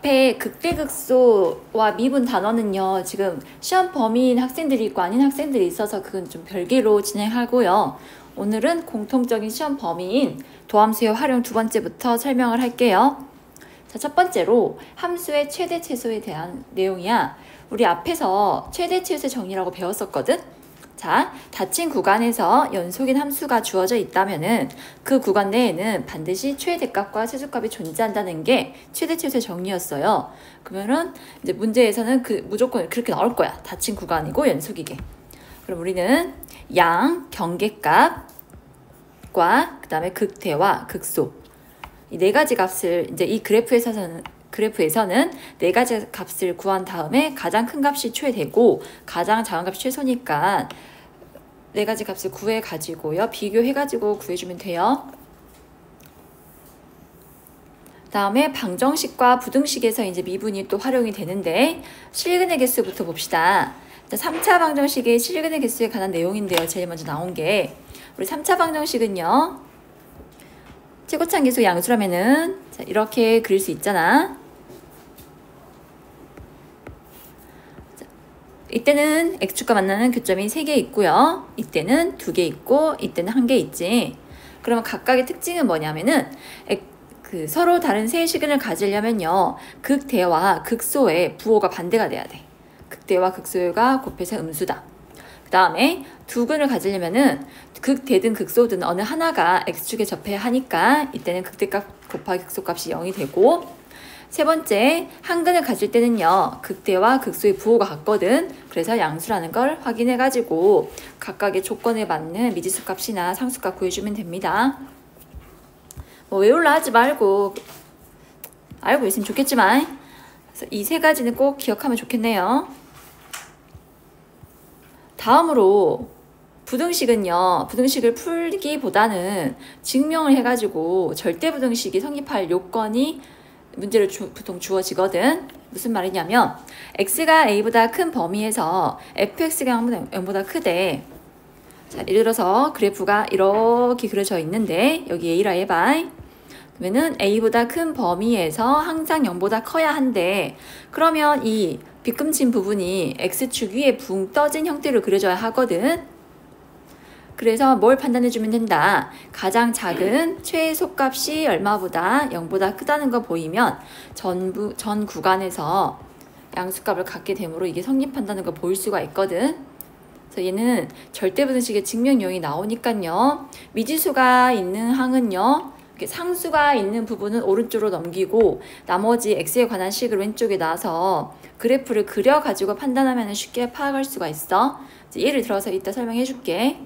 앞에 극대극소와 미분 단원은요, 지금 시험 범위인 학생들이 있고 아닌 학생들이 있어서 그건 좀 별개로 진행하고요. 오늘은 공통적인 시험 범위인 도함수의 활용 두 번째부터 설명을 할게요. 자, 첫 번째로 함수의 최대 최소에 대한 내용이야. 우리 앞에서 최대 최소의 정의라고 배웠었거든? 자, 닫힌 구간에서 연속인 함수가 주어져 있다면은 그 구간 내에는 반드시 최대값과 최소값이 존재한다는 게 최대 최소의 정의였어요. 그러면은 이제 문제에서는 무조건 그렇게 나올 거야. 닫힌 구간이고 연속이게. 그럼 우리는 양, 경계값과 그 다음에 극대와 극소 이 네 가지 값을 이제 이 그래프에서는 네 가지 값을 구한 다음에 가장 큰 값이 최대고 가장 작은 값이 최소니까 네 가지 값을 구해가지고요. 비교해가지고 구해주면 돼요. 다음에 방정식과 부등식에서 이제 미분이 또 활용이 되는데 실근의 개수부터 봅시다. 3차 방정식의 실근의 개수에 관한 내용인데요. 제일 먼저 나온 게 우리 3차 방정식은요. 최고차항 계수 양수라면은 자, 이렇게 그릴 수 있잖아. 자, 이때는 x축과 만나는 교점이 3개 있고요. 이때는 2개 있고 이때는 1개 있지. 그러면 각각의 특징은 뭐냐면은 서로 다른 세 시근을 가지려면요. 극대와 극소의 부호가 반대가 돼야 돼. 극대와 극소가 곱해서 음수다. 그 다음에 두 근을 가지려면은 극대든 극소든 어느 하나가 x축에 접해야 하니까 이때는 극대값 곱하기 극소값이 0이 되고 세 번째 한 근을 가질 때는요. 극대와 극소의 부호가 같거든. 그래서 양수라는 걸 확인해 가지고 각각의 조건에 맞는 미지수 값이나 상수값 구해주면 됩니다. 뭐 외울라 하지 말고 알고 있으면 좋겠지만 이 세 가지는 꼭 기억하면 좋겠네요. 다음으로 부등식은요. 부등식을 풀기보다는 증명을 해가지고 절대부등식이 성립할 요건이 문제를 보통 주어지거든. 무슨 말이냐면 x가 a보다 큰 범위에서 fx가 0보다 크대. 자, 예를 들어서 그래프가 이렇게 그려져 있는데 여기 a라 해봐. 그러면은 a보다 큰 범위에서 항상 0보다 커야 한대. 그러면 이 빗금친 부분이 x축 위에 붕 떠진 형태로 그려져야 하거든. 그래서 뭘 판단해주면 된다. 가장 작은 최소값이 얼마보다 0보다 크다는 거 보이면 전 구간에서 양수값을 갖게 되므로 이게 성립한다는 거 보일 수가 있거든. 그래서 얘는 절대부등식의 증명용이 나오니까요. 미지수가 있는 항은요. 상수가 있는 부분은 오른쪽으로 넘기고 나머지 x에 관한 식을 왼쪽에 놔서 그래프를 그려가지고 판단하면 쉽게 파악할 수가 있어. 예를 들어서 이따 설명해 줄게.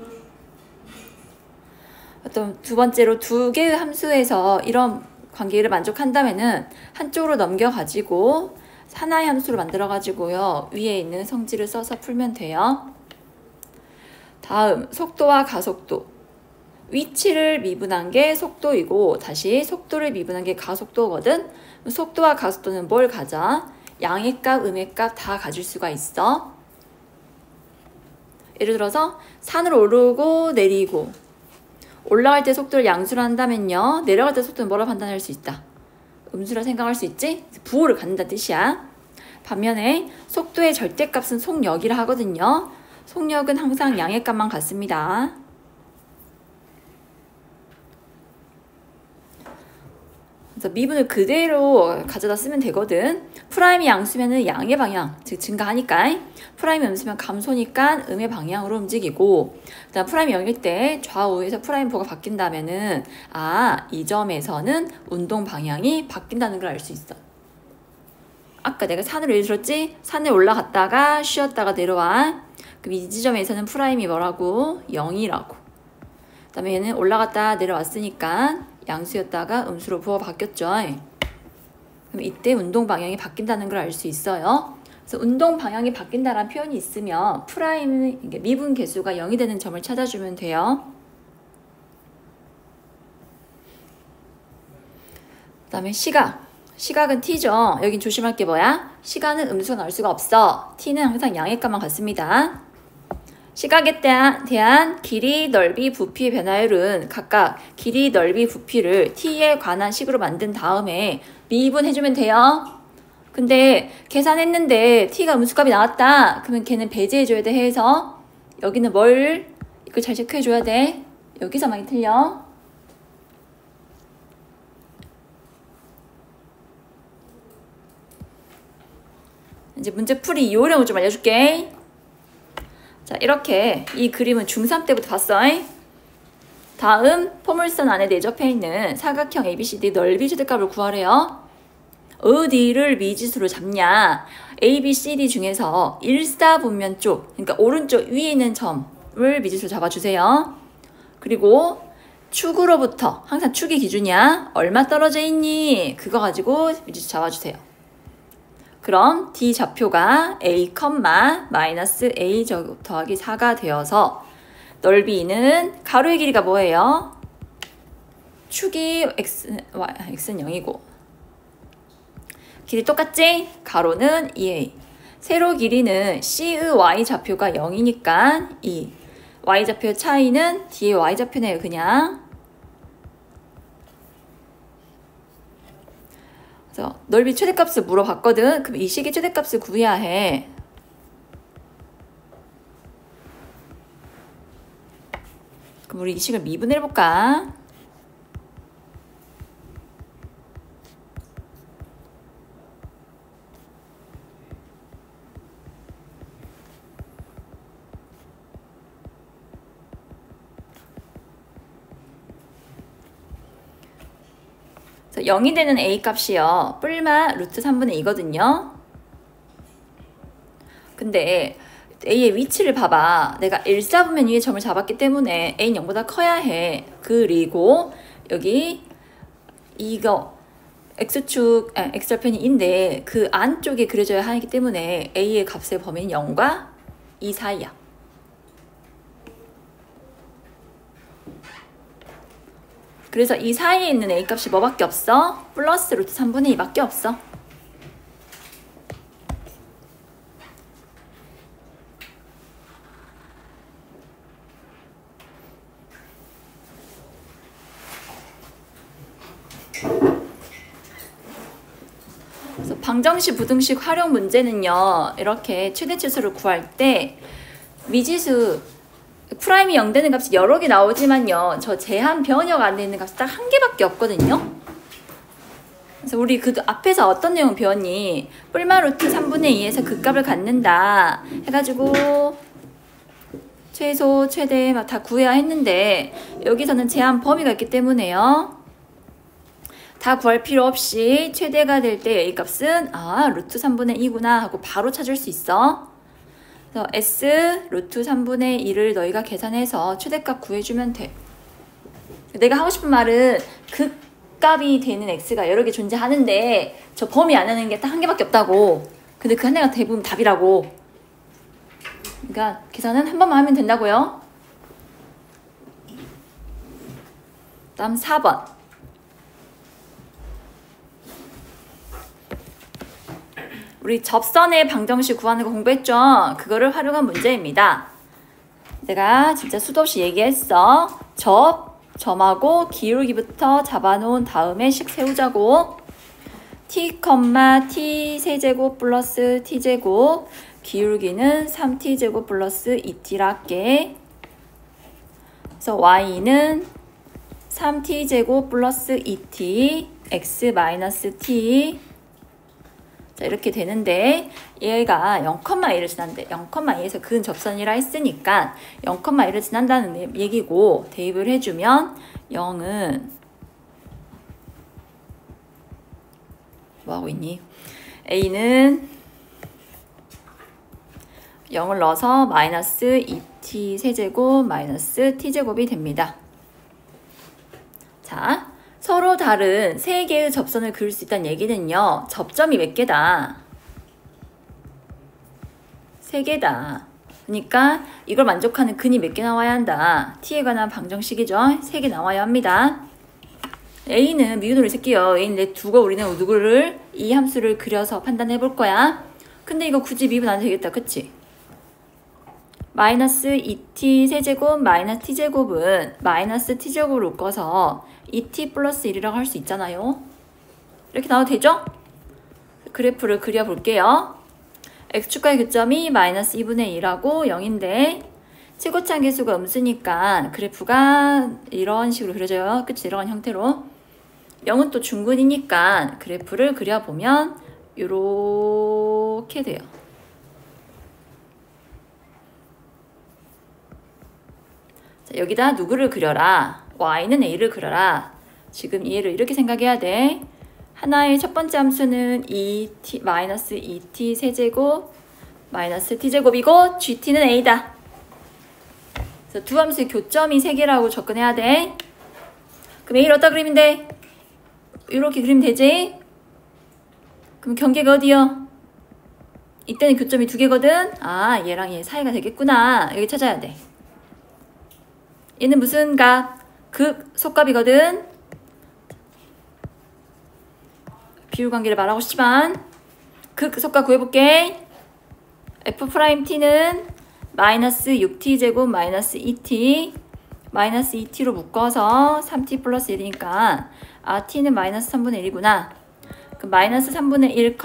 어떤 두 번째로 두 개의 함수에서 이런 관계를 만족한다면은 한쪽으로 넘겨가지고 하나의 함수로 만들어가지고요. 위에 있는 성질을 써서 풀면 돼요. 다음 속도와 가속도. 위치를 미분한 게 속도이고 다시 속도를 미분한 게 가속도거든. 속도와 가속도는 뭘 가져? 양의 값, 음의 값 다 가질 수가 있어. 예를 들어서 산을 오르고 내리고 올라갈 때 속도를 양수로 한다면요. 내려갈 때 속도는 뭐라 판단할 수 있다? 음수라 생각할 수 있지? 부호를 갖는다 뜻이야. 반면에 속도의 절대값은 속력이라 하거든요. 속력은 항상 양의 값만 같습니다. 그래서 미분을 그대로 가져다 쓰면 되거든. 프라임이 양수면은 양의 방향, 즉 증가하니까 프라임이 음수면 감소니까 음의 방향으로 움직이고 그다음 프라임이 0일 때 좌우에서 프라임 부호가 바뀐다면은 이 점에서는 운동 방향이 바뀐다는 걸 알 수 있어. 아까 내가 산으로 예를 들었지? 산에 올라갔다가 쉬었다가 내려와. 그럼 이 지점에서는 프라임이 뭐라고? 0이라고. 그 다음에 얘는 올라갔다 내려왔으니까 양수였다가 음수로 부호가 바뀌었죠. 그럼 이때 운동 방향이 바뀐다는 걸 알 수 있어요. 그래서 운동 방향이 바뀐다라는 표현이 있으면 프라임 미분 개수가 0이 되는 점을 찾아주면 돼요. 그 다음에 시각. 시각은 t죠. 여긴 조심할 게 뭐야? 시간은 음수가 나올 수가 없어. t는 항상 양의 값만 같습니다. 시각에 대한 길이, 넓이, 부피의 변화율은 각각 길이, 넓이, 부피를 t에 관한 식으로 만든 다음에 미분해주면 돼요. 근데 계산했는데 t가 음수값이 나왔다. 그러면 걔는 배제해줘야 돼 해서 여기는 뭘 이걸 잘 체크해줘야 돼. 여기서 많이 틀려. 이제 문제풀이 요령을 좀 알려줄게. 자, 이렇게 이 그림은 중3 때부터 봤어. 다음 포물선 안에 내접해 있는 사각형 ABCD 넓이 최대값을 구하래요. 어디를 미지수로 잡냐? ABCD 중에서 일사분면 쪽, 그러니까 오른쪽 위에 있는 점을 미지수로 잡아주세요. 그리고 축으로부터, 항상 축이 기준이야. 얼마 떨어져 있니? 그거 가지고 미지수 잡아주세요. 그럼 D 좌표가 A, 마이너스 A 더하기 4가 되어서 넓이는 가로의 길이가 뭐예요? 축이 X는 0이고 길이 똑같지? 가로는 2A. 세로 길이는 C의 Y 좌표가 0이니까 2. Y 좌표 차이는 D의 Y 좌표네요, 그냥. 그래서 넓이 최대값을 물어봤거든. 그럼 이 식의 최대값을 구해야 해. 그럼 우리 이 식을 미분해 볼까? 그래서 0이 되는 A 값이요. 뿔마 루트 3분의 2거든요. 근데 A의 위치를 봐봐. 내가 1사분면 위에 점을 잡았기 때문에 A는 0보다 커야 해. 그리고 여기 이거 X축, X절편이 인데 그 안쪽에 그려져야 하기 때문에 A의 값의 범위는 0과 2 사이야. 그래서 이 사이에 있는 A 값이 뭐밖에 없어? 플러스 루트 3분의 2밖에 없어. 그래서 방정식, 부등식 활용 문제는요. 이렇게 최대치수를 구할 때 미지수 프라임이 0 되는 값이 여러 개 나오지만요. 저 제한 변형 안 되는 값이 딱 한 개밖에 없거든요. 그래서 우리 그 앞에서 어떤 내용 배웠니? 뿔마 루트 3분의 2에서 그 값을 갖는다 해가지고 최소, 최대 막 다 구해야 했는데 여기서는 제한 범위가 있기 때문에요. 다 구할 필요 없이 최대가 될 때 A 값은 루트 3분의 2구나 하고 바로 찾을 수 있어. 그래서 S 루트 3분의 2를 너희가 계산해서 최대값 구해주면 돼. 내가 하고 싶은 말은 극값이 되는 X가 여러 개 존재하는데 저 범위 안 하는 게 딱 한 개밖에 없다고. 근데 그 한 개가 대부분 답이라고. 그러니까 계산은 한 번만 하면 된다고요. 다음 4번. 우리 접선의 방정식 구하는 거 공부했죠? 그거를 활용한 문제입니다. 내가 진짜 수도 없이 얘기했어. 점하고 기울기부터 잡아놓은 다음에 식 세우자고. t, t 세제곱 플러스 t제곱 기울기는 3t제곱 플러스 2t라 할게. 그래서 y는 3t제곱 플러스 2t x 마이너스 t. 자, 이렇게 되는데 얘가 0,1을 지난대. 0,2에서 근 접선이라 했으니까 0,1을 지난다는 얘기고 대입을 해주면 0은 뭐하고 있니? A는 0을 넣어서 마이너스 2t 세제곱 마이너스 t제곱이 됩니다. 자, 서로 다른 세 개의 접선을 그릴 수 있다는 얘기는요. 접점이 몇 개다? 3개다. 그러니까 이걸 만족하는 근이 몇 개 나와야 한다. t에 관한 방정식이죠. 3개 나와야 합니다. a는 미분으로 쓸게요. a는 내 두고 우리는 누구를 이 함수를 그려서 판단해 볼 거야. 근데 이거 굳이 미분 안 되겠다. 그치? 마이너스 2t 세제곱 마이너스 t제곱은 마이너스 t제곱을 묶어서 2t 플러스 1이라고 할 수 있잖아요. 이렇게 나와도 되죠? 그래프를 그려볼게요. x축과의 교점이 마이너스 2분의 1하고 0인데 최고차 계수가 음수니까 그래프가 이런 식으로 그려져요. 끝이 내려간 형태로. 0은 또 중근이니까 그래프를 그려보면 이렇게 돼요. 자, 여기다 누구를 그려라? y는 a를 그려라. 지금 얘를 이렇게 생각해야 돼. 하나의 첫 번째 함수는 2t, 마이너스 2t 세제곱 마이너스 t제곱이고 gt는 a다. 그래서 두 함수의 교점이 3개라고 접근해야 돼. 그럼 a를 어디다 그리면 돼? 이렇게 그리면 되지? 그럼 경계가 어디요? 이때는 교점이 2개거든? 아, 얘랑 얘 사이가 되겠구나. 여기 찾아야 돼. 얘는 무슨 값? 극, 속값이거든? 비율관계를 말하고 싶지만 극, 속값 구해볼게. f't는 마이너스 6t제곱 마이너스 2t 마이너스 2t로 묶어서 3t 플러스 1이니까 아, t는 마이너스 3분의 1이구나. 그럼 마이너스 3분의 1,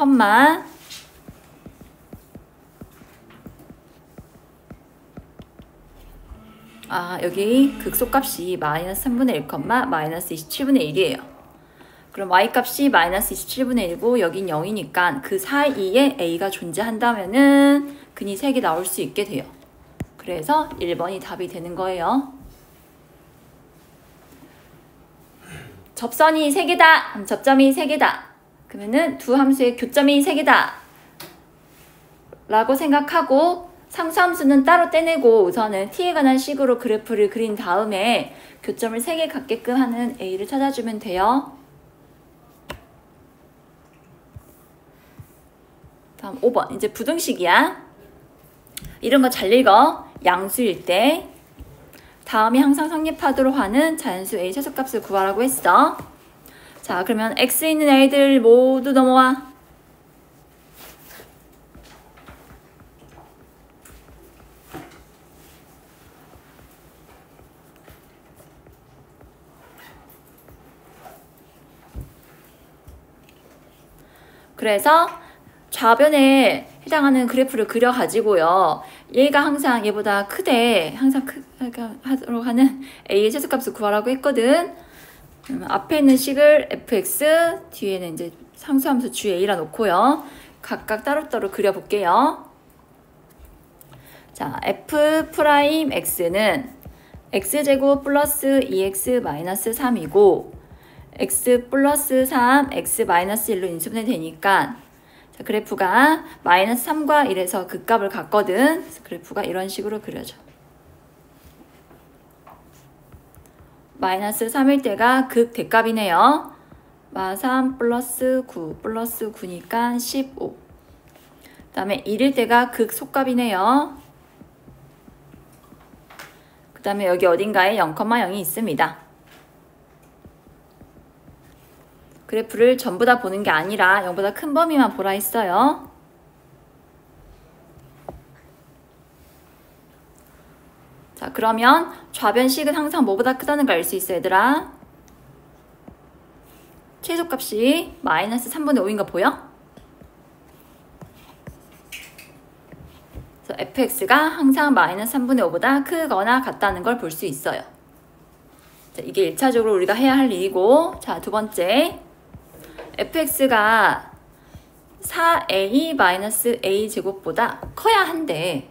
여기 극속값이 마이너스 3분의 1, 마이너스 27분의 1이에요. 그럼 y값이 마이너스 27분의 1이고 여긴 0이니까 그 사이에 a가 존재한다면은 근이 3개 나올 수 있게 돼요. 그래서 1번이 답이 되는 거예요. 접선이 3개다. 접점이 3개다. 그러면은 두 함수의 교점이 3개다. 라고 생각하고 상수함수는 따로 떼내고 우선은 t에 관한 식으로 그래프를 그린 다음에 교점을 3개 갖게끔 하는 a를 찾아주면 돼요. 다음 5번. 이제 부등식이야. 이런 거 잘 읽어. 양수일 때. 다음이 항상 성립하도록 하는 자연수 a 최소값을 구하라고 했어. 자, 그러면 x 있는 애들 모두 넘어와. 그래서 좌변에 해당하는 그래프를 그려가지고요. 얘가 항상 얘보다 크대. 항상 하도록 하는 a의 최소값을 구하라고 했거든. 앞에 있는 식을 fx, 뒤에는 이제 상수함수 gA라 놓고요. 각각 따로따로 그려볼게요. 자, f'x는 x제곱 플러스 2x 마이너스 3이고 x 플러스 3, x 마이너스 1로 인수분해 되니까 자, 그래프가 마이너스 3과 1에서 극값을 갖거든. 그래서 그래프가 이런 식으로 그려져. 마이너스 3일 때가 극 대값이네요. 마3 플러스 9 플러스 9니까 15. 그 다음에 1일 때가 극 속값이네요. 그 다음에 여기 어딘가에 0,0이 있습니다. 그래프를 전부 다 보는 게 아니라 0보다 큰 범위만 보라 했어요. 자, 그러면 좌변식은 항상 뭐보다 크다는 걸 알 수 있어, 얘들아. 최소값이 마이너스 3분의 5인 거 보여? 그래서 fx가 항상 마이너스 3분의 5보다 크거나 같다는 걸 볼 수 있어요. 자, 이게 1차적으로 우리가 해야 할 일이고, 자, 두 번째. fx가 4a-a 제곱보다 커야 한대.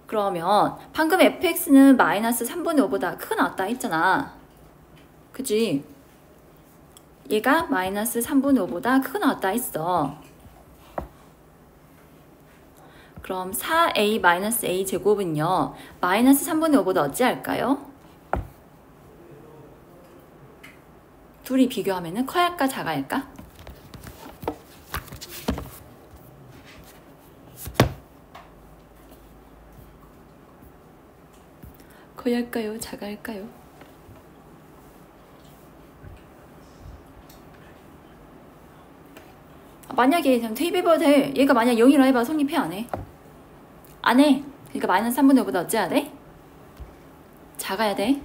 그러면 방금 fx는 마이너스 3분의 5보다 크게 나왔다 했잖아. 그치? 얘가 마이너스 3분의 5보다 크게 나왔다 했어. 그럼 4a-a 제곱은요. 마이너스 3분의 5보다 어찌할까요? 둘이 비교하면 커야 할까 작아야 할까? 커야 할까요? 작아야 할까요? 만약에 테이블보다 얘가 만약 0이라 해봐. 성립해 안 해? 안 해. 그러니까 마이너스 3분의 5보다 어찌해야 돼? 작아야 돼.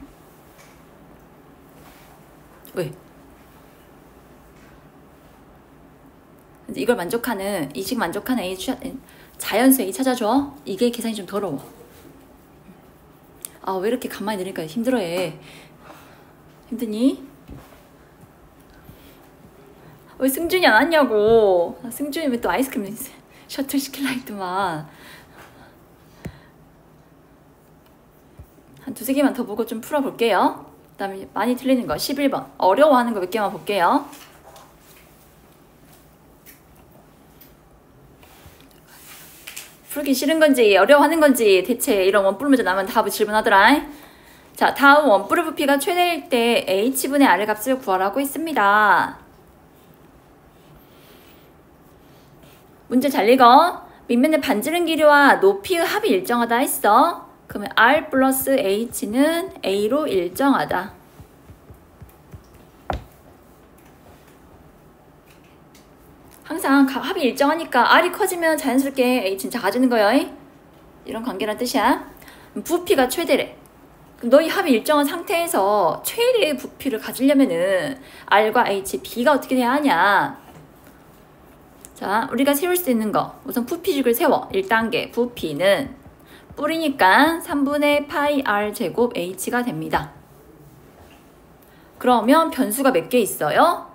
왜? 이제 이걸 만족하는, 이식 만족하는 A 자연수 A 찾아줘. 이게 계산이 좀 더러워. 아, 왜 이렇게 간만에 들으니까 힘들어해. 힘드니? 왜 승준이 안 왔냐고. 승준이 왜 또 아이스크림 셔틀 시킬라 했더만. 한 두세 개만 더 보고 좀 풀어볼게요. 그 다음에 많이 틀리는 거 11번 어려워하는 거 몇 개만 볼게요. 풀기 싫은 건지 어려워하는 건지 대체 이런 원뿔 문제 나면 답을 질문하더라. 자, 다음 원뿔의 부피가 최대일 때 h분의 r의 값을 구하라고 했습니다. 문제 잘 읽어. 밑면의 반지름 길이와 높이의 합이 일정하다 했어. 그러면 r 플러스 h는 a로 일정하다. 항상 합이 일정하니까 r이 커지면 자연스럽게 h는 작아지는 거예요. 이런 관계란 뜻이야. 부피가 최대래. 그럼 너희 합이 일정한 상태에서 최대의 부피를 가지려면은 r과 h, b가 어떻게 돼야 하냐. 자, 우리가 세울 수 있는 거 우선 부피식을 세워. 1단계 부피는 뿔이니까 3분의 파이 r 제곱 h가 됩니다. 그러면 변수가 몇 개 있어요?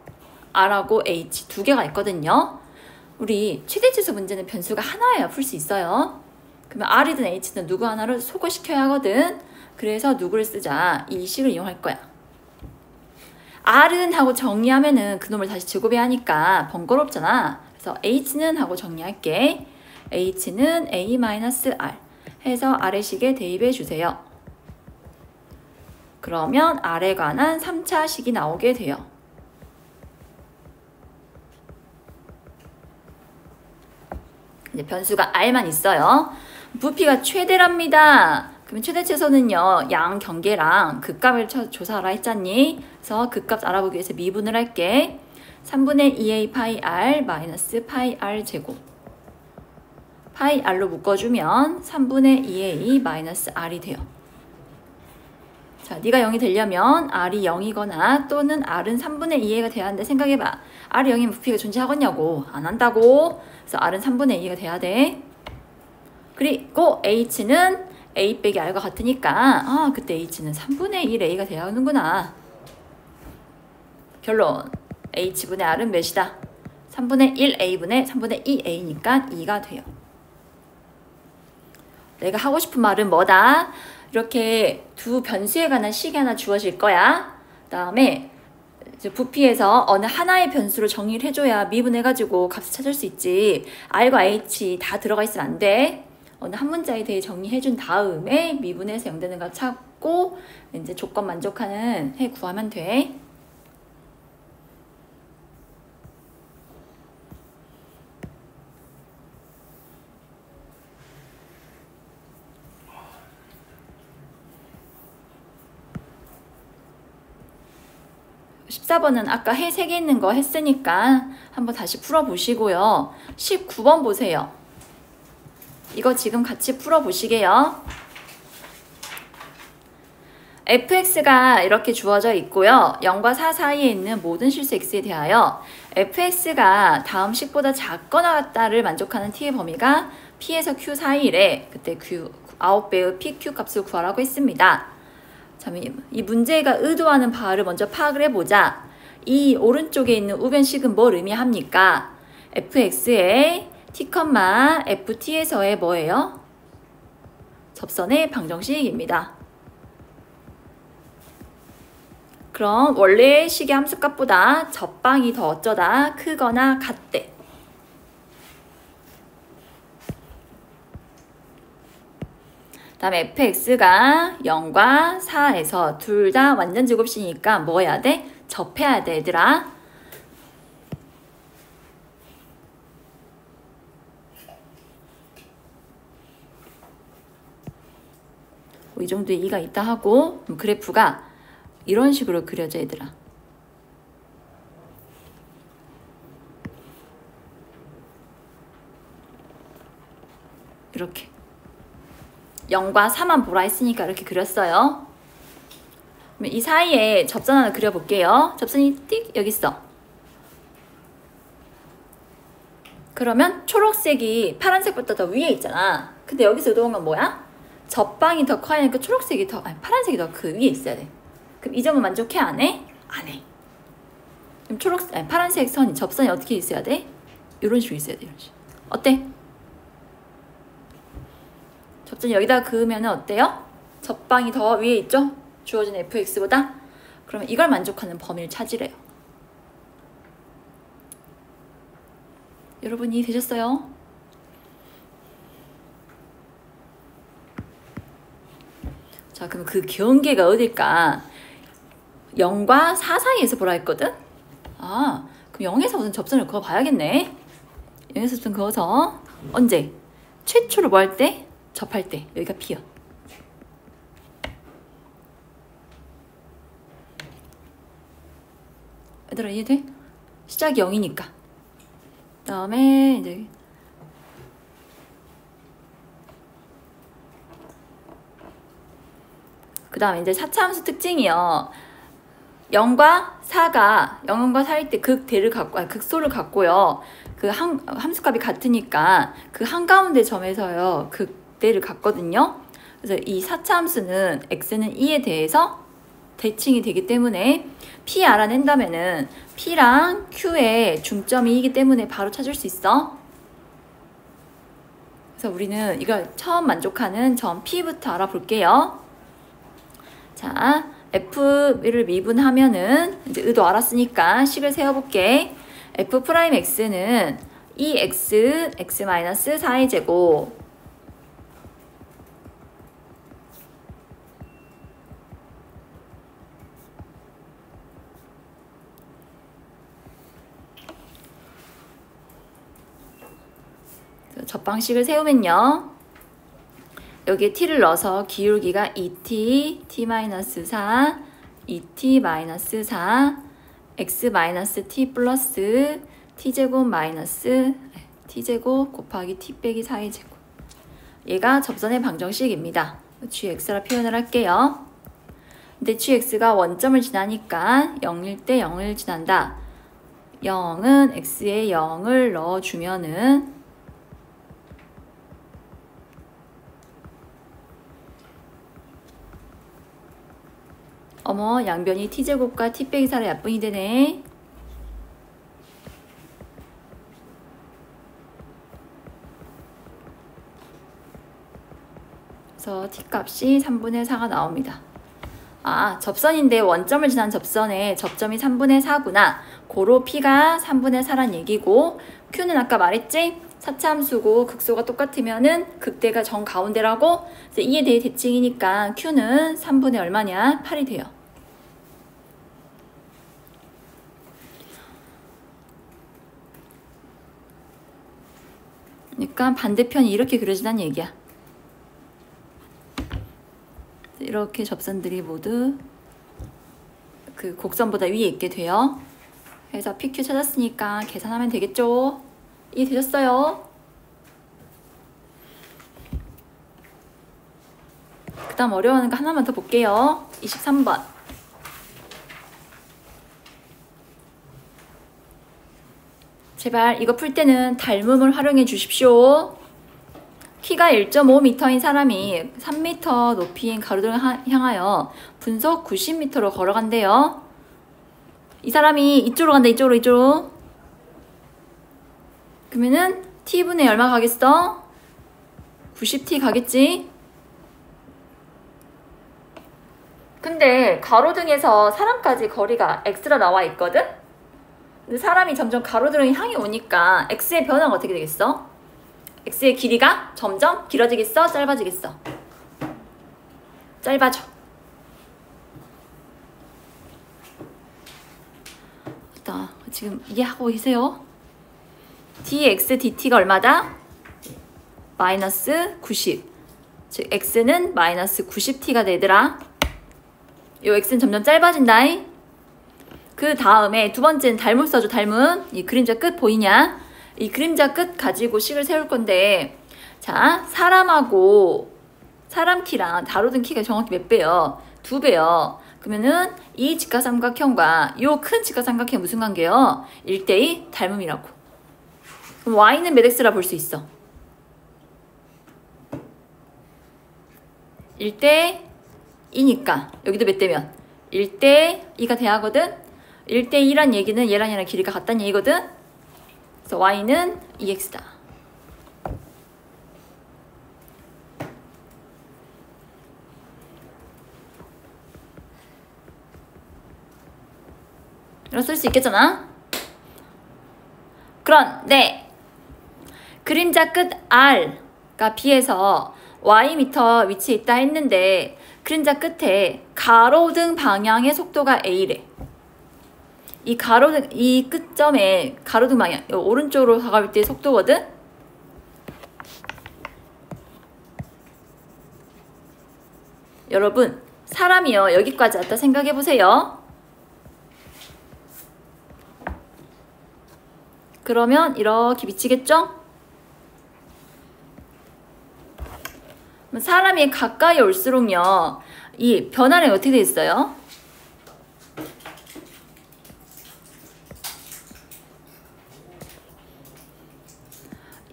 r하고 h 두 개가 있거든요. 우리 최대치수 문제는 변수가 하나여야 풀 수 있어요. 그러면 r이든 h든 누구 하나를 소거시켜야 하거든. 그래서 누구를 쓰자. 이 식을 이용할 거야. r은 하고 정리하면은 그놈을 다시 제곱해야 하니까 번거롭잖아. 그래서 h는 하고 정리할게. h는 a-r 해서 아래식에 대입해 주세요. 그러면 r에 관한 3차 식이 나오게 돼요. 이제 변수가 r만 있어요. 부피가 최대랍니다. 그러면 최대 최소는요, 양 경계랑 극값을 조사하라 했잖니? 그래서 극값 알아보기 위해서 미분을 할게. 3분의 2a 파이 r 마이너스 파이 r 제곱. 파이 r로 묶어주면 3분의 2a 마이너스 r이 돼요. 자, 네가 0이 되려면 r이 0이거나 또는 r은 3분의 2a가 돼야 하는데 생각해봐. r이 0이면 부피가 존재하겠냐고. 안 한다고. 그래서 r은 3분의 2가 돼야 돼. 그리고 h는 a 빼기 r과 같으니까 그때 h는 3분의 1 a가 돼야 하는구나. 결론. h분의 r은 몇이다? 3분의 1 a분의 3분의 2 a니까 2가 돼요. 내가 하고 싶은 말은 뭐다? 이렇게 두 변수에 관한 식이 하나 주어질 거야. 그 다음에 부피에서 어느 하나의 변수를 정의를 해줘야 미분해가지고 값을 찾을 수 있지. r과 h 다 들어가 있으면 안 돼. 어느 한 문자에 대해 정리해준 다음에 미분해서 0 되는 값 찾고 이제 조건 만족하는 해 구하면 돼. (14번은) 아까 해 3개 있는 거 했으니까 한번 다시 풀어보시고요. 19번 보세요. 이거 지금 같이 풀어보시게요. fx가 이렇게 주어져 있고요. 0과 4 사이에 있는 모든 실수 x에 대하여 fx가 다음 식보다 작거나 같다를 만족하는 t의 범위가 p에서 q 사이래. 그때 q 9배의 pq 값을 구하라고 했습니다. 자, 이 문제가 의도하는 바를 먼저 파악을 해보자. 이 오른쪽에 있는 우변식은 뭘 의미합니까? fx의 t, ft에서의 뭐예요? 접선의 방정식입니다. 그럼 원래 식의 함수값보다 접방이 더 어쩌다 크거나 같대. 다음에 fx가 0과 4에서 둘 다 완전 제곱식이니까 뭐 해야 돼? 접해야 돼, 얘들아. 이 정도의 2가 있다 하고 그래프가 이런 식으로 그려져, 얘들아. 이렇게 0과 4만 보라 했으니까 이렇게 그렸어요. 이 사이에 접선 하나 그려볼게요. 접선이 띡 여기 있어. 그러면 초록색이 파란색보다 더 위에 있잖아. 근데 여기서 의도한 건 뭐야? 접방이 더 커야 하니까 초록색이 더, 아니 파란색이 더 그 위에 있어야 돼. 그럼 이 점은 만족해? 안 해? 안 해. 그럼 파란색 선이, 접선이 어떻게 있어야 돼? 이런 식으로 있어야 돼. 이런 식으로. 어때? 접선이 여기다 그으면 어때요? 접방이 더 위에 있죠? 주어진 fx보다? 그러면 이걸 만족하는 범위를 찾으래요. 여러분 이해 되셨어요? 자, 그럼 그 경계가 어딜까? 0과 4 사이에서 보라 했거든? 아, 그럼 0에서 무슨 접선을 그어 봐야겠네. 0에서 접선 그어서 언제? 최초로 뭐 할 때? 접할 때. 여기가 P야. 얘들아 이해돼? 시작이 0이니까. 그 다음에 이제 그 다음에 이제 4차 함수 특징이요. 0과 4가 0과 4일 때 극대를 갖고, 아니 극소를 갖고요. 그 함수값이 같으니까 그 한가운데 점에서요. 극대를 갖거든요. 그래서 이 4차 함수는 x는 2에 대해서 대칭이 되기 때문에 P 알아낸다면은 P랑 Q의 중점이 2이기 때문에 바로 찾을 수 있어. 그래서 우리는 이걸 처음 만족하는 점 P부터 알아볼게요. 자, F를 미분하면은 이제 의도 알았으니까 식을 세워볼게. F'X는 2x, x-4의 제곱 접방식을 세우면요. 여기에 t를 넣어서 기울기가 2t, t-4, 2t-4, x-t 플러스 t제곱 마이너스 t제곱 곱하기 t 빼기 4의 제곱. 얘가 접선의 방정식입니다. gx라 표현을 할게요. 근데 gx가 원점을 지나니까 0일 때 0을 지난다. 0은 x에 0을 넣어주면은 어머, 양변이 t제곱과 t 빼기 4의 약분이 되네. 그래서 t값이 3분의 4가 나옵니다. 아, 접선인데 원점을 지난 접선에 접점이 3분의 4구나. 고로 p가 3분의 4란 얘기고, q는 아까 말했지? 4차 함수고 극소가 똑같으면은 극대가 정 가운데라고. 그래서 2에 대해 대칭이니까 q는 3분의 얼마냐? 8이 돼요. 그러니까 반대편이 이렇게 그려진다는 얘기야. 이렇게 접선들이 모두 그 곡선보다 위에 있게 돼요. 그래서 PQ 찾았으니까 계산하면 되겠죠? 이해되셨어요? 그 다음 어려워하는 거 하나만 더 볼게요. 23번. 제발 이거 풀 때는 닮음을 활용해 주십시오. 키가 1.5m인 사람이 3m 높이인 가로등을 향하여 분속 90m로 걸어간대요. 이 사람이 이쪽으로 간다. 이쪽으로. 그러면은 t분의 얼마 가겠어? 90t 가겠지? 근데 가로등에서 사람까지 거리가 x라 나와 있거든? 근데 사람이 점점 가로등을 향해 오니까 x의 변화가 어떻게 되겠어? x의 길이가 점점 길어지겠어? 짧아지겠어? 짧아져. 지금 이해하고 계세요? dx dt가 얼마다? 마이너스 90. 즉 x는 마이너스 90t가 되더라. 요 x는 점점 짧아진다. 그 다음에 두 번째는 닮음 써줘. 닮음. 이 그림자 끝 보이냐? 이 그림자 끝 가지고 식을 세울 건데, 자, 사람하고 사람 키랑 가로등 키가 정확히 몇 배요? 2배요. 그러면은 이 직각삼각형과 요 큰 직각삼각형 무슨 관계요? 1대2 닮음이라고. 그럼 y는 몇 x라 볼 수 있어? 1대 2니까 여기도 몇 대면? 1대 2가 돼야 하거든? 1대 2란 얘기는 얘랑 얘랑 길이가 같다는 얘기거든? 그래서 y는 2x다. 이렇게 쓸 수 있겠잖아? 그런데 그림자 끝 R가 B에서 Ym 위치에 있다 했는데 그림자 끝에 가로등 방향의 속도가 A래. 이 가로등, 이 끝점에 가로등 방향, 오른쪽으로 다가올 때의 속도거든? 여러분, 사람이요, 여기까지 왔다 생각해보세요. 그러면 이렇게 미치겠죠? 사람이 가까이 올수록요, 이 변화량이 어떻게 돼 있어요?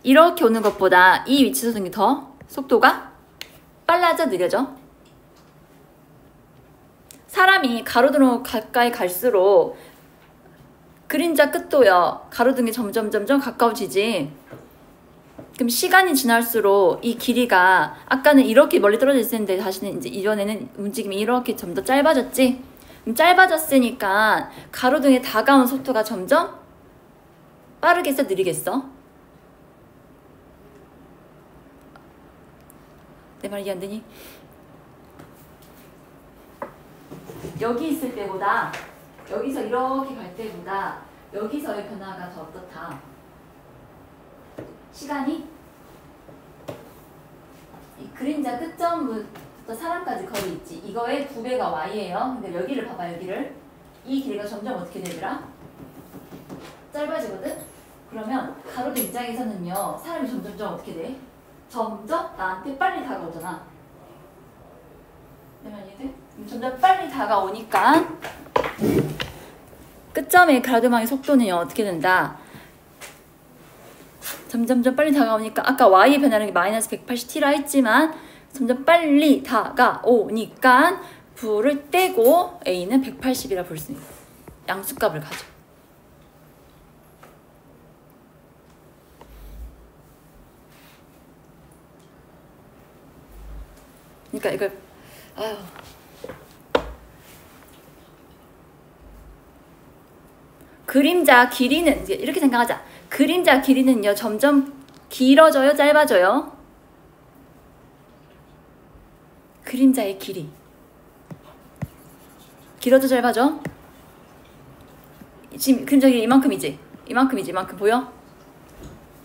이렇게 오는 것보다 이 위치에서 오는 게 더 속도가 빨라져, 느려져? 사람이 가로등으로 가까이 갈수록 그림자 끝도요, 가로등이 점점 가까워지지. 그럼 시간이 지날수록 이 길이가 아까는 이렇게 멀리 떨어져 있었는데 다시는 이제 이전에는 움직임이 이렇게 좀 더 짧아졌지. 그럼 짧아졌으니까 가로등에 다가온 속도가 점점 빠르겠어, 느리겠어? 내 말 이해 안 되니? 여기 있을 때보다 여기서 이렇게 갈 때보다 여기서의 변화가 더 어떻다? 시간이 이 그림자 끝점부터 사람까지 거리 있지. 이거의 2배가 y예요. 근데 여기를 봐봐, 여기를. 이 길이가 점점 어떻게 되더라? 짧아지거든? 그러면 가로등 입장에서는요, 사람이 점점 어떻게 돼? 점점 나한테 빨리 다가오잖아. 내 말 이해돼? 점점 빨리 다가오니까 끝점의 가로등방의 속도는요, 어떻게 된다? 점점 빨리 다가오니까 아까 y의 변화량이 마이너스 180t라 했지만 점점 빨리 다가오니까 부를 떼고 a는 180이라 볼 수 있는 양수값을 가져. 그러니까 이걸 그림자 길이는 이렇게 생각하자. 그림자 길이는요, 점점 길어져요, 짧아져요? 그림자의 길이 길어져, 짧아져? 지금 그림자 길이 이만큼이지? 이만큼 보여?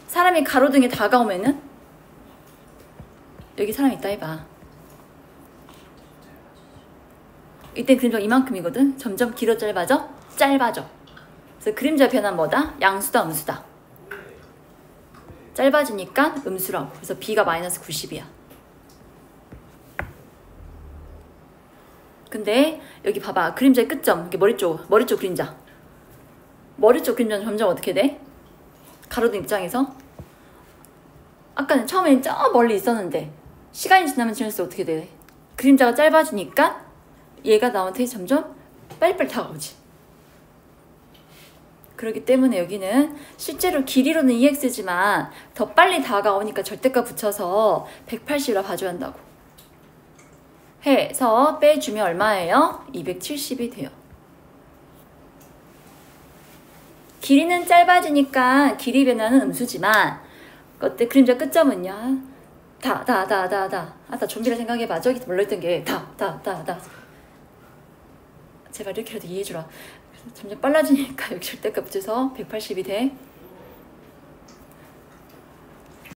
사람이 가로등에 다가오면은 여기 사람이 있다 해봐. 이때 그림자가 이만큼이거든? 점점 길어, 짧아져? 짧아져. 그래서 그림자 변화는 뭐다? 양수다, 음수다. 짧아지니까 음수라고. 그래서 b가 마이너스 90이야. 근데 여기 봐봐. 그림자의 끝점. 이게 머리 쪽 그림자. 머리 쪽 그림자는 점점 어떻게 돼? 가로등 입장에서 아까는 처음에는 저 멀리 있었는데 시간이 지나면 지날수록 어떻게 돼? 그림자가 짧아지니까 얘가 나한테 점점 빨리빨리 다가오지. 그렇기 때문에 여기는 실제로 길이로는 2x지만 더 빨리 다가오니까 절대값 붙여서 180이라 봐줘야 한다고. 해서 빼주면 얼마예요? 270이 돼요. 길이는 짧아지니까 길이 변화는 음수지만 그때 그림자 끝점은요. 다 좀비를 생각해봐. 저기 몰려있던 게 제발 이렇게라도 이해해주라. 점점 빨라지니까 여기 절대값 붙여서 180이 돼.